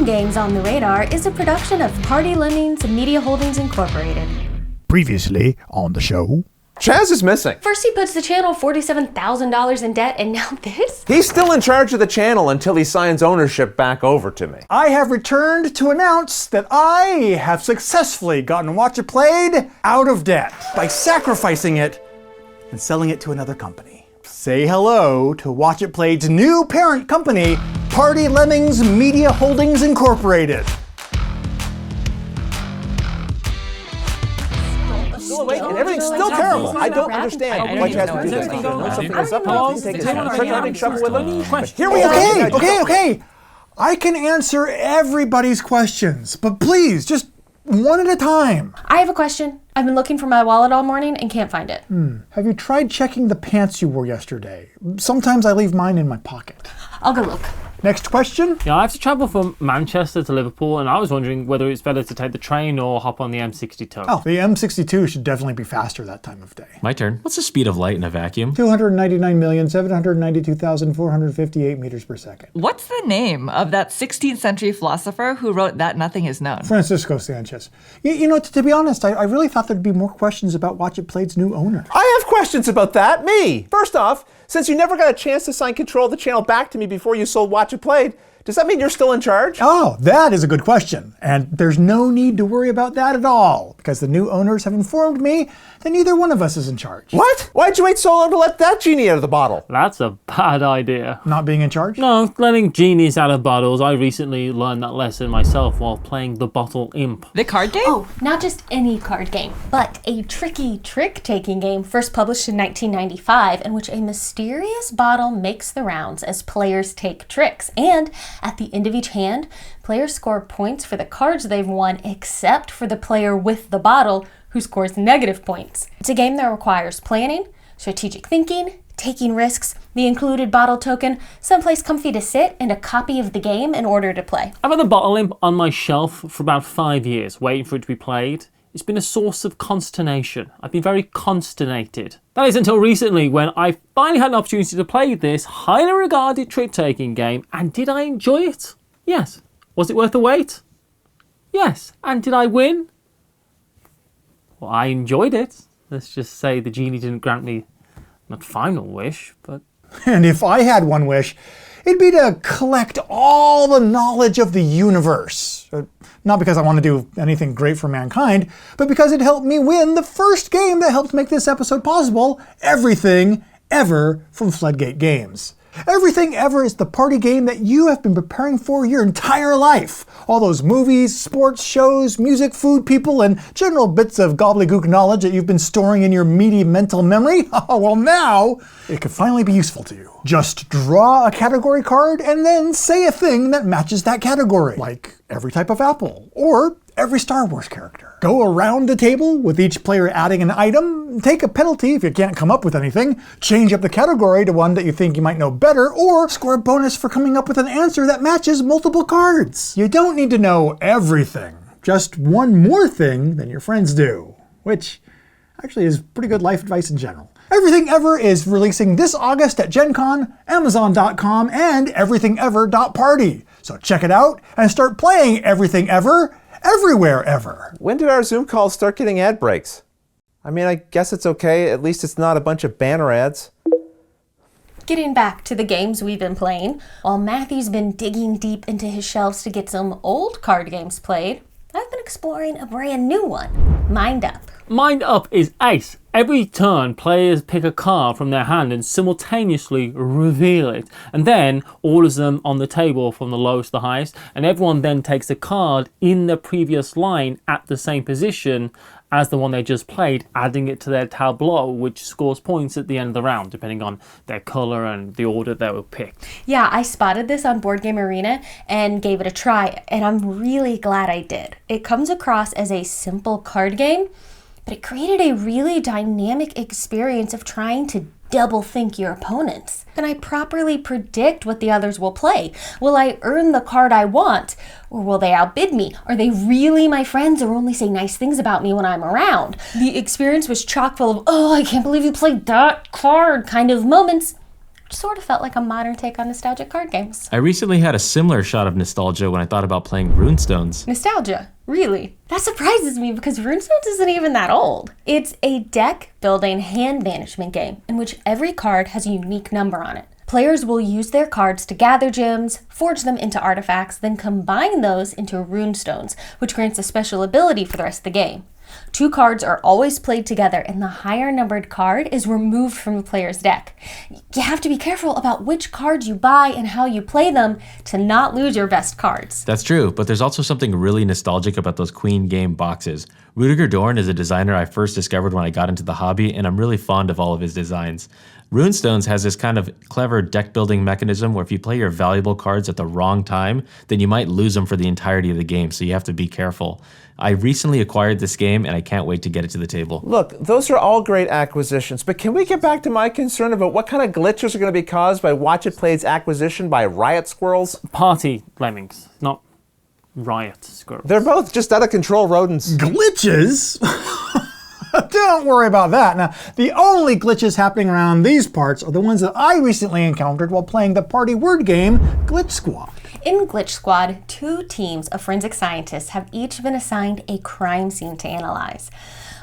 Games on the Radar is a production of Party Lemmings Media Holdings Incorporated. Previously on the show, Chaz is missing. First he puts the channel $47,000 in debt, and now this? He's still in charge of the channel until he signs ownership back over to me. I have returned to announce that I have successfully gotten Watch It Played out of debt by sacrificing it and selling it to another company. Say hello to Watch It Played's new parent company, Party Lemmings Media Holdings Incorporated. Still awake and everything's still terrible. I don't understand why Chaz would do this. Something is up and he takes a shuffle with him. But here we are. Okay. I can answer everybody's questions, but please, just one at a time. I have a question. I've been looking for my wallet all morning and can't find it. Have you tried checking the pants you wore yesterday? Sometimes I leave mine in my pocket. I'll go look. Next question. Yeah, I have to travel from Manchester to Liverpool, and I was wondering whether it's better to take the train or hop on the M62. Oh, the M62 should definitely be faster that time of day. My turn. What's the speed of light in a vacuum? 299,792,458 meters per second. What's the name of that 16th century philosopher who wrote That Nothing Is Known? Francisco Sanchez. You know, to be honest, I really thought there'd be more questions about Watch It Played's new owner. I have questions about that. Me. First off, since you never got a chance to sign control of the channel back to me before you sold Watch It Played, does that mean you're still in charge? Oh, that is a good question. And there's no need to worry about that at all, because the new owners have informed me that neither one of us is in charge. What? Why'd you wait so long to let that genie out of the bottle? That's a bad idea. Not being in charge? No, letting genies out of bottles. I recently learned that lesson myself while playing the Bottle Imp. The card game? Oh, not just any card game, but a tricky trick-taking game first published in 1995 in which a mysterious bottle makes the rounds as players take tricks. And at the end of each hand, players score points for the cards they've won except for the player with the bottle who scores negative points. It's a game that requires planning, strategic thinking, taking risks, the included bottle token, someplace comfy to sit, and a copy of the game in order to play. I've had the Bottle Imp on my shelf for about 5 years, waiting for it to be played. It's been a source of consternation. I've been very consternated. That is until recently when I finally had an opportunity to play this highly regarded trick-taking game, and did I enjoy it? Yes. Was it worth the wait? Yes. And did I win? Well, I enjoyed it. Let's just say the genie didn't grant me not final wish, but... And if I had one wish, it'd be to collect all the knowledge of the universe. Not because I want to do anything great for mankind, but because it helped me win the first game that helped make this episode possible, Everything Ever from Floodgate Games. Everything Ever is the party game that you have been preparing for your entire life. All those movies, sports shows, music, food, people, and general bits of gobbledygook knowledge that you've been storing in your meaty mental memory. Oh, well now, it could finally be useful to you. Just draw a category card and then say a thing that matches that category. Like every type of apple, or every Star Wars character. Go around the table with each player adding an item, take a penalty if you can't come up with anything, change up the category to one that you think you might know better, or score a bonus for coming up with an answer that matches multiple cards. You don't need to know everything, just one more thing than your friends do, which actually is pretty good life advice in general. Everything Ever is releasing this August at Gen Con, Amazon.com, and everythingever.party. So check it out and start playing Everything Ever, everywhere ever. When did our Zoom calls start getting ad breaks? I mean, I guess it's okay. At least it's not a bunch of banner ads. Getting back to the games we've been playing, while Matthew's been digging deep into his shelves to get some old card games played, I've been exploring a brand new one, Mind Up. Mind Up is ace. Every turn, players pick a card from their hand and simultaneously reveal it. And then all of them on the table from the lowest to the highest. And everyone then takes a card in the previous line at the same position as the one they just played, adding it to their tableau, which scores points at the end of the round, depending on their color and the order they were picked. Yeah, I spotted this on Board Game Arena and gave it a try, and I'm really glad I did. It comes across as a simple card game, but it created a really dynamic experience of trying to double think your opponents. Can I properly predict what the others will play? Will I earn the card I want? Or will they outbid me? Are they really my friends or only say nice things about me when I'm around? The experience was chock full of, oh, I can't believe you played that card kind of moments. sort of felt like a modern take on nostalgic card games. I recently had a similar shot of nostalgia when I thought about playing Runestones. Nostalgia? Really? That surprises me because Runestones isn't even that old. It's a deck building hand management game in which every card has a unique number on it. Players will use their cards to gather gems, forge them into artifacts, then combine those into runestones, which grants a special ability for the rest of the game. 2 cards are always played together, and the higher numbered card is removed from the player's deck. You have to be careful about which cards you buy and how you play them to not lose your best cards. That's true, but there's also something really nostalgic about those Queen game boxes. Rudiger Dorn is a designer I first discovered when I got into the hobby, and I'm really fond of all of his designs. Runestones has this kind of clever deck building mechanism where if you play your valuable cards at the wrong time, then you might lose them for the entirety of the game, so you have to be careful. I recently acquired this game and I can't wait to get it to the table. Look, those are all great acquisitions, but can we get back to my concern about what kind of glitches are going to be caused by Watch It Played's acquisition by Riot Squirrels? Party lemmings, not riot squirrels. They're both just out of control rodents. Glitches? Don't worry about that. Now, the only glitches happening around these parts are the ones that I recently encountered while playing the party word game, Glitch Squad. In Glitch Squad, 2 teams of forensic scientists have each been assigned a crime scene to analyze.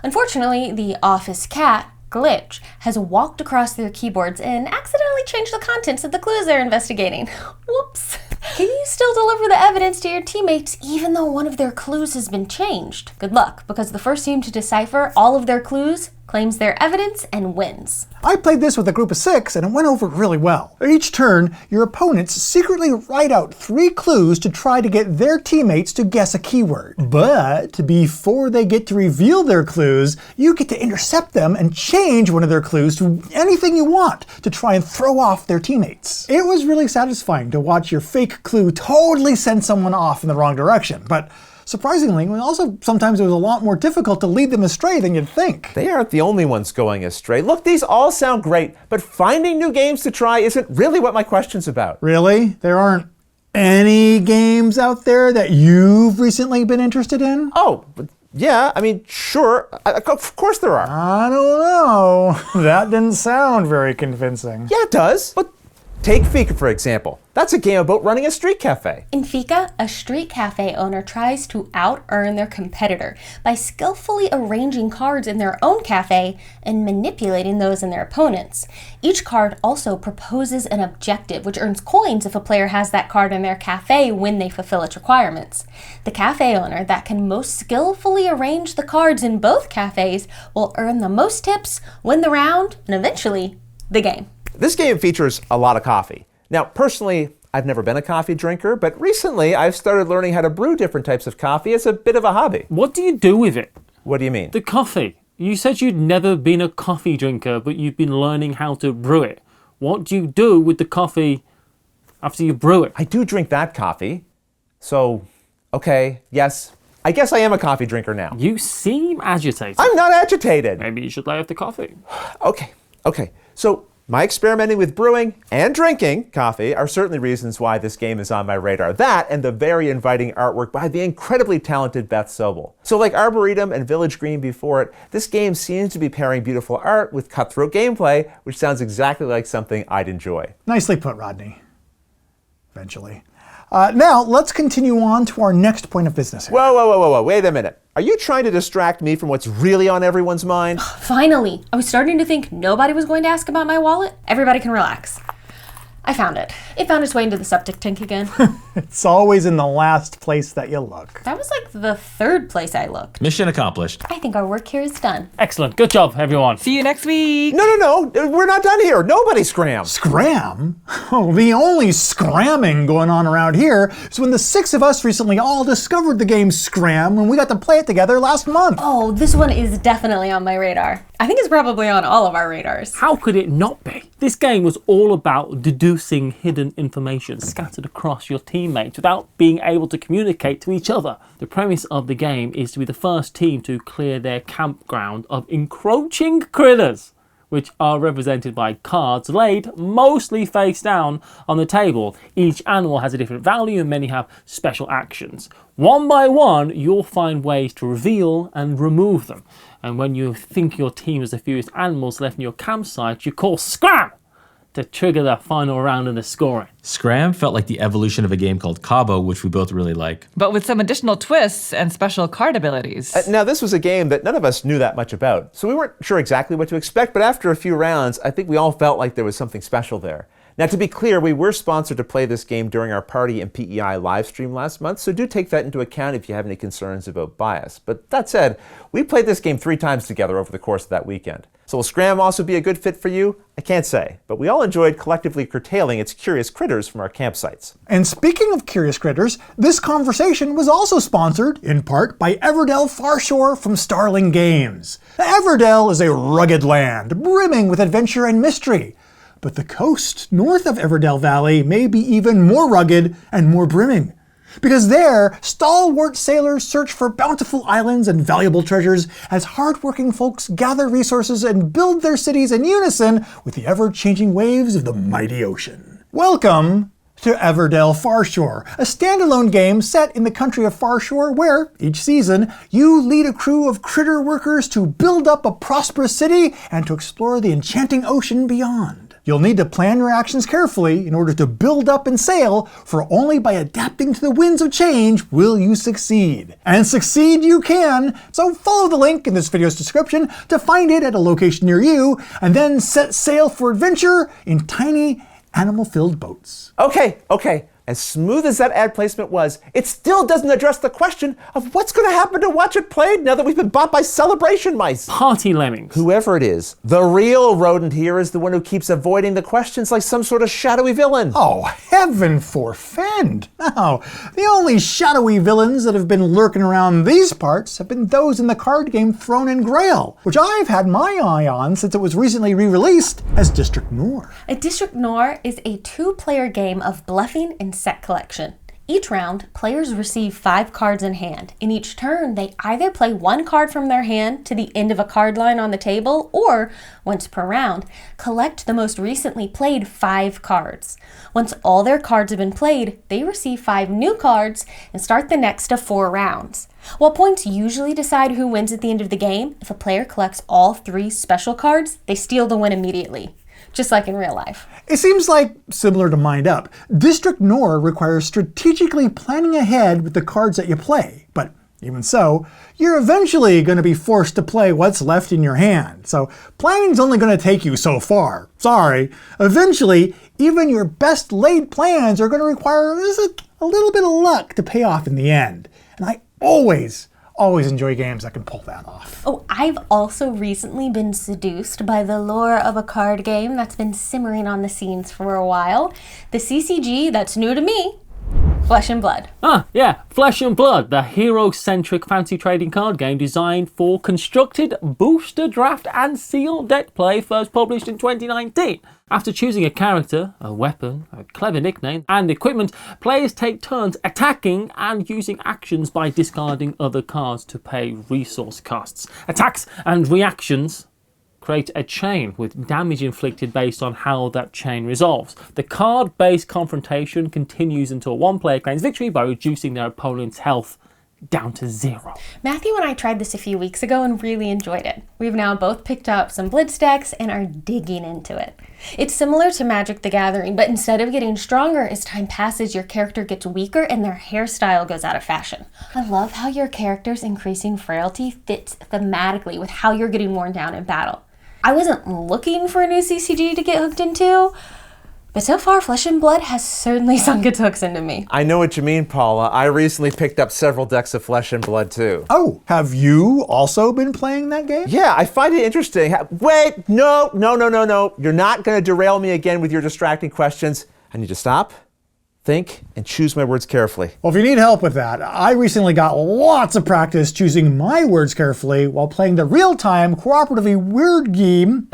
Unfortunately, the office cat, Glitch, has walked across their keyboards and accidentally changed the contents of the clues they're investigating. Whoops. Can you still deliver the evidence to your teammates even though one of their clues has been changed? Good luck, because the first team to decipher all of their clues claims their evidence and wins. I played this with a group of 6 and it went over really well. Each turn, your opponents secretly write out 3 clues to try to get their teammates to guess a keyword. But before they get to reveal their clues, you get to intercept them and change one of their clues to anything you want to try and throw off their teammates. It was really satisfying to watch your fake clue totally send someone off in the wrong direction, but surprisingly, also sometimes it was a lot more difficult to lead them astray than you'd think. They aren't the only ones going astray. Look, these all sound great, but finding new games to try isn't really what my question's about. Really? There aren't any games out there that you've recently been interested in? Oh, yeah, I mean, sure. Of course there are. I don't know. That didn't sound very convincing. Yeah, it does. But take Fika, for example. That's a game about running a street cafe. In Fika, a street cafe owner tries to out-earn their competitor by skillfully arranging cards in their own cafe and manipulating those in their opponents. Each card also proposes an objective, which earns coins if a player has that card in their cafe when they fulfill its requirements. The cafe owner that can most skillfully arrange the cards in both cafes will earn the most tips, win the round, and eventually, the game. This game features a lot of coffee. Now, personally, I've never been a coffee drinker, but recently I've started learning how to brew different types of coffee as a bit of a hobby. What do you do with it? What do you mean? The coffee. You said you'd never been a coffee drinker, but you've been learning how to brew it. What do you do with the coffee after you brew it? I do drink that coffee. So, okay, yes, I guess I am a coffee drinker now. You seem agitated. I'm not agitated. Maybe you should lay off the coffee. Okay. So, my experimenting with brewing and drinking coffee are certainly reasons why this game is on my radar. That and the very inviting artwork by the incredibly talented Beth Sobel. So like Arboretum and Village Green before it, this game seems to be pairing beautiful art with cutthroat gameplay, which sounds exactly like something I'd enjoy. Nicely put, Rodney. Eventually. Now, let's continue on to our next point of business here. Whoa, wait a minute. Are you trying to distract me from what's really on everyone's mind? Finally! I was starting to think nobody was going to ask about my wallet. Everybody can relax. I found it. It found its way into the septic tank again. It's always in the last place that you look. That was like the 3rd place I looked. Mission accomplished. I think our work here is done. Excellent. Good job, everyone. See you next week. No, we're not done here. Nobody scram. Scram? Oh, the only scramming going on around here is when the 6 of us recently all discovered the game Scram when we got to play it together last month. Oh, this one is definitely on my radar. I think it's probably on all of our radars. How could it not be? This game was all about deducing hidden information scattered across your teammates without being able to communicate to each other. The premise of the game is to be the first team to clear their campground of encroaching critters, which are represented by cards laid mostly face down on the table. Each animal has a different value and many have special actions. One by one, you'll find ways to reveal and remove them. And when you think your team has the fewest animals left in your campsite, you call Scram! to trigger that final round in the scoring. Scram felt like the evolution of a game called Cabo, which we both really like. But with some additional twists and special card abilities. Now, this was a game that none of us knew that much about, so we weren't sure exactly what to expect, but after a few rounds, I think we all felt like there was something special there. Now, to be clear, we were sponsored to play this game during our Party and PEI live stream last month, so do take that into account if you have any concerns about bias. But that said, we played this game 3 times together over the course of that weekend. So will Scram also be a good fit for you? I can't say, but we all enjoyed collectively curtailing its curious critters from our campsites. And speaking of curious critters, this conversation was also sponsored, in part, by Everdell Farshore from Starling Games. Everdell is a rugged land, brimming with adventure and mystery. But the coast north of Everdell Valley may be even more rugged and more brimming. Because there, stalwart sailors search for bountiful islands and valuable treasures as hard-working folks gather resources and build their cities in unison with the ever-changing waves of the mighty ocean. Welcome to Everdell Farshore, a standalone game set in the country of Farshore where, each season, you lead a crew of critter workers to build up a prosperous city and to explore the enchanting ocean beyond. You'll need to plan your actions carefully in order to build up and sail, for only by adapting to the winds of change will you succeed. And succeed you can, so follow the link in this video's description to find it at a location near you, and then set sail for adventure in tiny, animal-filled boats. Okay. As smooth as that ad placement was, it still doesn't address the question of what's going to happen to Watch It Played now that we've been bought by celebration mice. Party lemmings. Whoever it is, the real rodent here is the one who keeps avoiding the questions like some sort of shadowy villain. Oh, heaven forfend! No, the only shadowy villains that have been lurking around these parts have been those in the card game Throne and Grail, which I've had my eye on since it was recently re-released as District Noir. A District Noir is a 2-player game of bluffing and set collection. Each round, players receive 5 cards in hand. In each turn, they either play 1 card from their hand to the end of a card line on the table, or, once per round, collect the most recently played 5 cards. Once all their cards have been played, they receive 5 new cards and start the next of 4 rounds. While points usually decide who wins at the end of the game, if a player collects all 3 special cards, they steal the win immediately. Just like in real life. It seems like, similar to Mind Up, District Noir requires strategically planning ahead with the cards that you play. But even so, you're eventually going to be forced to play what's left in your hand. So planning's only going to take you so far. Sorry. Eventually, even your best laid plans are going to require a little bit of luck to pay off in the end. And I always enjoy games that can pull that off. Oh, I've also recently been seduced by the lore of a card game that's been simmering on the scenes for a while. The CCG that's new to me, Flesh and Blood. Yeah, Flesh and Blood, the hero-centric fancy trading card game designed for constructed booster draft and sealed deck play, first published in 2019. After choosing a character, a weapon, a clever nickname, and equipment, players take turns attacking and using actions by discarding other cards to pay resource costs. Attacks and reactions create a chain with damage inflicted based on how that chain resolves. The card-based confrontation continues until one player claims victory by reducing their opponent's health down to 0. Matthew and I tried this a few weeks ago and really enjoyed it. We've now both picked up some Blitz decks and are digging into it. It's similar to Magic the Gathering, but instead of getting stronger as time passes, your character gets weaker and their hairstyle goes out of fashion. I love how your character's increasing frailty fits thematically with how you're getting worn down in battle. I wasn't looking for a new CCG to get hooked into, but so far, Flesh and Blood has certainly sunk its hooks into me. I know what you mean, Paula. I recently picked up several decks of Flesh and Blood, too. Oh, have you also been playing that game? Yeah, I find it interesting. Wait, no. You're not going to derail me again with your distracting questions. I need to stop, think, and choose my words carefully. Well, if you need help with that, I recently got lots of practice choosing my words carefully while playing the real-time cooperative word game.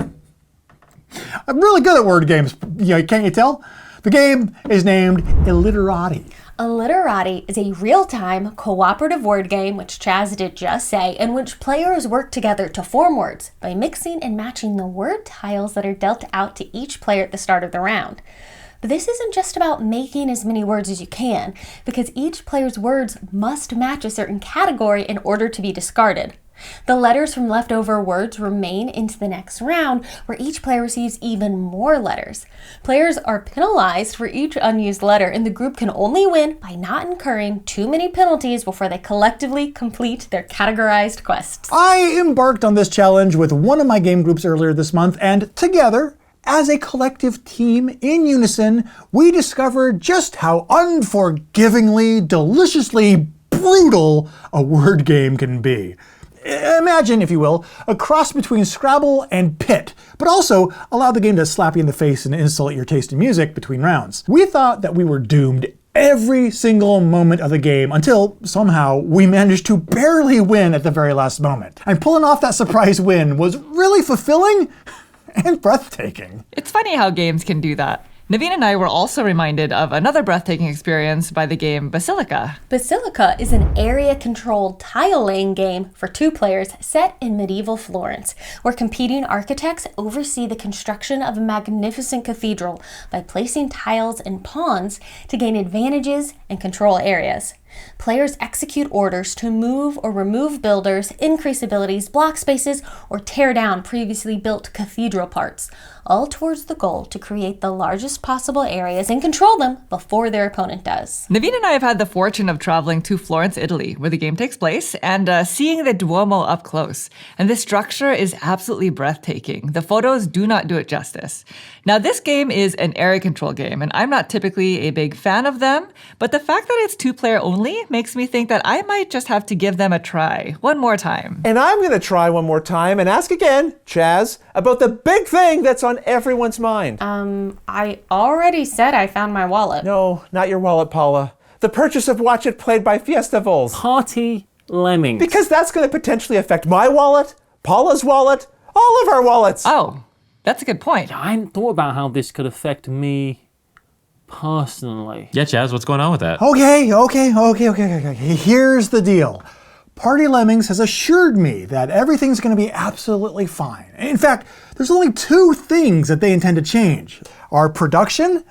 I'm really good at word games, can't you tell? The game is named Illiterati. Illiterati is a real-time cooperative word game, which Chaz did just say, in which players work together to form words by mixing and matching the word tiles that are dealt out to each player at the start of the round. But this isn't just about making as many words as you can, because each player's words must match a certain category in order to be discarded. The letters from leftover words remain into the next round, where each player receives even more letters. Players are penalized for each unused letter, and the group can only win by not incurring too many penalties before they collectively complete their categorized quests. I embarked on this challenge with one of my game groups earlier this month, and together, as a collective team in unison, we discovered just how unforgivingly, deliciously brutal a word game can be. Imagine, if you will, a cross between Scrabble and Pit, but also allow the game to slap you in the face and insult your taste in music between rounds. We thought that we were doomed every single moment of the game until somehow we managed to barely win at the very last moment. And pulling off that surprise win was really fulfilling and breathtaking. It's funny how games can do that. Naveen and I were also reminded of another breathtaking experience by the game Basilica. Basilica is an area-controlled tile-laying game for 2 players set in medieval Florence, where competing architects oversee the construction of a magnificent cathedral by placing tiles and pawns to gain advantages and control areas. Players execute orders to move or remove builders, increase abilities, block spaces, or tear down previously built cathedral parts, all towards the goal to create the largest possible areas and control them before their opponent does. Naveen and I have had the fortune of traveling to Florence, Italy, where the game takes place, and seeing the Duomo up close. And this structure is absolutely breathtaking. The photos do not do it justice. Now, this game is an area control game, and I'm not typically a big fan of them, but the fact that it's 2-player only makes me think that I might just have to give them a try one more time. And I'm going to try one more time and ask again, Chaz, about the big thing that's on everyone's mind. I already said I found my wallet. No, not your wallet, Paula. The purchase of Watch It Played by Fiestival's. Party Lemmings. Because that's going to potentially affect my wallet, Paula's wallet, all of our wallets. Oh, that's a good point. I hadn't thought about how this could affect me personally. Yeah, Chaz, what's going on with that? Okay. Here's the deal. Party Lemmings has assured me that everything's going to be absolutely fine. In fact, there's only 2 things that they intend to change: our production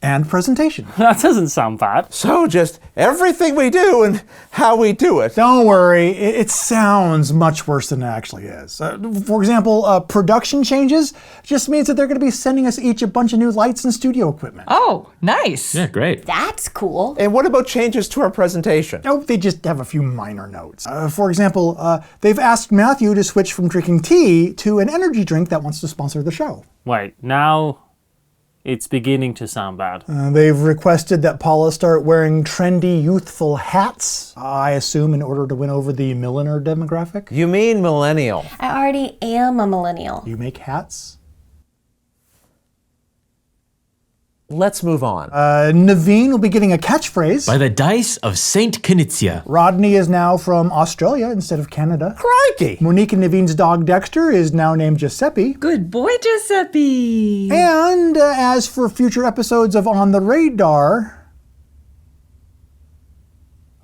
and presentation. That doesn't sound bad. So just everything we do and how we do it. Don't worry, it sounds much worse than it actually is. For example, production changes just means that they're going to be sending us each a bunch of new lights and studio equipment. Oh, nice. Yeah, great. That's cool. And what about changes to our presentation? Oh, they just have a few minor notes. For example, they've asked Matthew to switch from drinking tea to an energy drink that wants to sponsor the show. Wait, now it's beginning to sound bad. They've requested that Paula start wearing trendy, youthful hats, I assume in order to win over the milliner demographic. You mean millennial. I already am a millennial. You make hats? Let's move on. Naveen will be getting a catchphrase. By the dice of Saint Knizia. Rodney is now from Australia instead of Canada. Crikey! Monique and Naveen's dog Dexter is now named Giuseppe. Good boy, Giuseppe. And as for future episodes of On the Radar,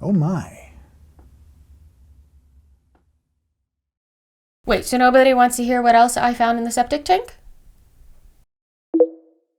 oh my. Wait, so nobody wants to hear what else I found in the septic tank?